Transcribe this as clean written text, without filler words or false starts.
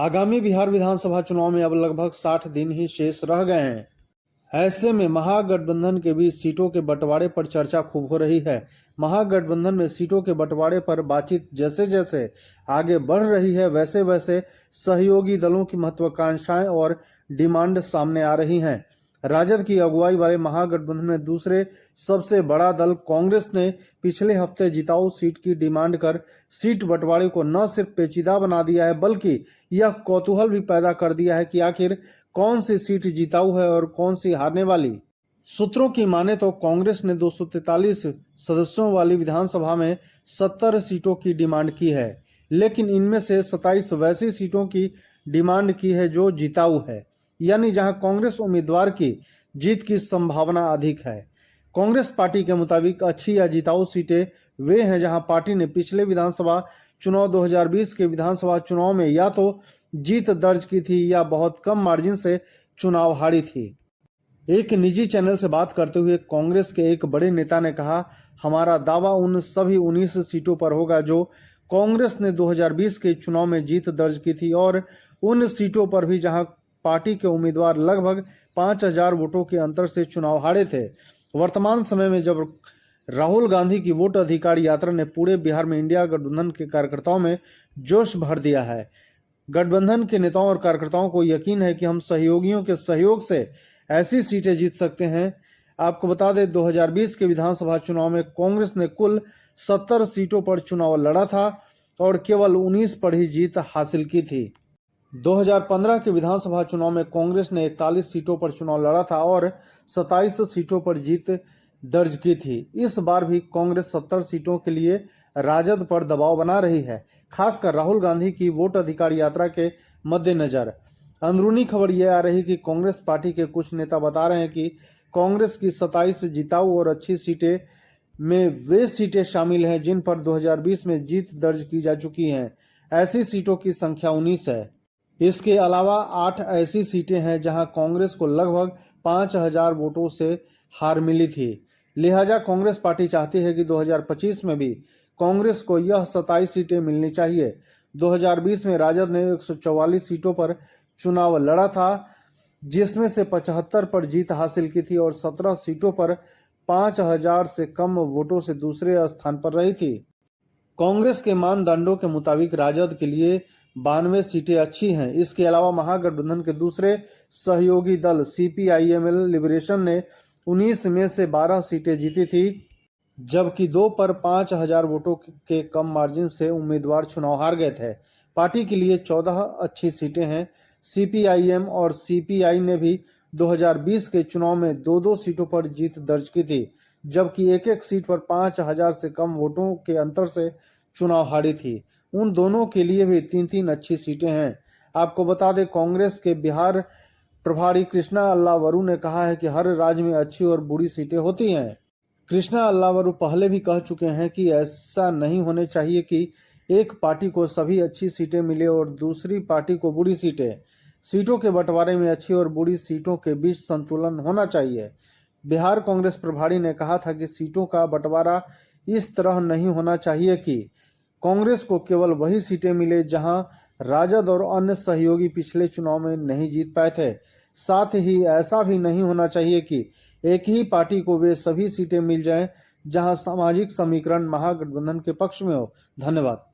आगामी बिहार विधानसभा चुनाव में अब लगभग 60 दिन ही शेष रह गए हैं। ऐसे में महागठबंधन के बीच सीटों के बंटवारे पर चर्चा खूब हो रही है। महागठबंधन में सीटों के बंटवारे पर बातचीत जैसे जैसे आगे बढ़ रही है, वैसे वैसे सहयोगी दलों की महत्वाकांक्षाएं और डिमांड सामने आ रही हैं। राजद की अगुवाई वाले महागठबंधन में दूसरे सबसे बड़ा दल कांग्रेस ने पिछले हफ्ते जिताऊ सीट की डिमांड कर सीट बंटवारे को न सिर्फ पेचीदा बना दिया है, बल्कि यह कौतूहल भी पैदा कर दिया है कि आखिर कौन सी सीट जिताऊ है और कौन सी हारने वाली। सूत्रों की माने तो कांग्रेस ने 243 सदस्यों वाली विधानसभा में 70 सीटों की डिमांड की है, लेकिन इनमें से 27 वैसी सीटों की डिमांड की है जो जिताऊ है, यानी जहां कांग्रेस उम्मीदवार की जीत की संभावना अधिक है। कांग्रेस पार्टी के मुताबिक अच्छी या जिताऊ सीटें वे हैं जहां पार्टी ने पिछले विधानसभा चुनाव 2020 के विधानसभा चुनाव में या तो जीत दर्ज की थी या बहुत कम मार्जिन से चुनाव हारी थी। एक निजी चैनल से बात करते हुए कांग्रेस के एक बड़े नेता ने कहा, हमारा दावा उन सभी 19 सीटों पर होगा जो कांग्रेस ने 2020 के चुनाव में जीत दर्ज की थी और उन सीटों पर भी जहां पार्टी के उम्मीदवार लगभग 5000 वोटों के अंतर से चुनाव हारे थे। वर्तमान समय में जब राहुल गांधी की वोट अधिकार यात्रा ने पूरे बिहार में इंडिया गठबंधन के कार्यकर्ताओं में जोश भर दिया है। गठबंधन के नेताओं और कार्यकर्ताओं को यकीन है कि हम सहयोगियों के सहयोग से ऐसी सीटें जीत सकते हैं। आपको बता दें, 2020 के विधानसभा चुनाव में कांग्रेस ने कुल 70 सीटों पर चुनाव लड़ा था और केवल 19 पर ही जीत हासिल की थी। 2015 के विधानसभा चुनाव में कांग्रेस ने 41 सीटों पर चुनाव लड़ा था और 27 सीटों पर जीत दर्ज की थी। इस बार भी कांग्रेस 70 सीटों के लिए राजद पर दबाव बना रही है, खासकर राहुल गांधी की वोट अधिकार यात्रा के मद्देनजर। अंदरूनी खबर यह आ रही कि कांग्रेस पार्टी के कुछ नेता बता रहे हैं कि कांग्रेस की 27 जिताऊ और अच्छी सीटें में वे सीटें शामिल हैं जिन पर 2020 में जीत दर्ज की जा चुकी हैं। ऐसी सीटों की संख्या 19 है। इसके अलावा 8 ऐसी सीटें हैं जहां कांग्रेस को लगभग 5000 वोटों से हार मिली थी। लिहाजा कांग्रेस पार्टी चाहती है कि 2025 में भी कांग्रेस को यह 27 सीटें मिलनी चाहिए। 2020 में राजद ने 144 सीटों पर चुनाव लड़ा था, जिसमें से 75 पर जीत हासिल की थी और 17 सीटों पर 5000 से कम वोटों से दूसरे स्थान पर रही थी। कांग्रेस के मानदंडों के मुताबिक राजद के लिए 92 सीटें अच्छी हैं। इसके अलावा महागठबंधन के दूसरे सहयोगी दल CPIML लिबरेशन ने 19 में से 12 सीटें जीती थी, जबकि 2 पर 5000 वोटों के कम मार्जिन से उम्मीदवार चुनाव हार गए थे। पार्टी के लिए 14 अच्छी सीटें हैं। CPIM और CPI ने भी 2020 के चुनाव में 2-2 सीटों पर जीत दर्ज की थी, जबकि एक-एक सीट पर 5000 से कम वोटों के अंतर से चुनाव हारी थी। उन दोनों के लिए भी 3-3 अच्छी सीटें हैं। आपको बता दें, कांग्रेस के बिहार प्रभारी कृष्णा अल्लावरू ने कहा है कि हर राज्य में अच्छी और बुरी सीटें होती हैं। कृष्णा अल्लावरू पहले भी कह चुके हैं कि ऐसा नहीं होने चाहिए कि एक पार्टी को सभी अच्छी सीटें मिले और दूसरी पार्टी को बुरी सीटें। सीटों के बंटवारे में अच्छी और बुरी सीटों के बीच संतुलन होना चाहिए। बिहार कांग्रेस प्रभारी ने कहा था कि सीटों का बंटवारा इस तरह नहीं होना चाहिए कि कांग्रेस को केवल वही सीटें मिले जहां राजद और अन्य सहयोगी पिछले चुनाव में नहीं जीत पाए थे। साथ ही ऐसा भी नहीं होना चाहिए कि एक ही पार्टी को वे सभी सीटें मिल जाएं जहां सामाजिक समीकरण महागठबंधन के पक्ष में हो। धन्यवाद।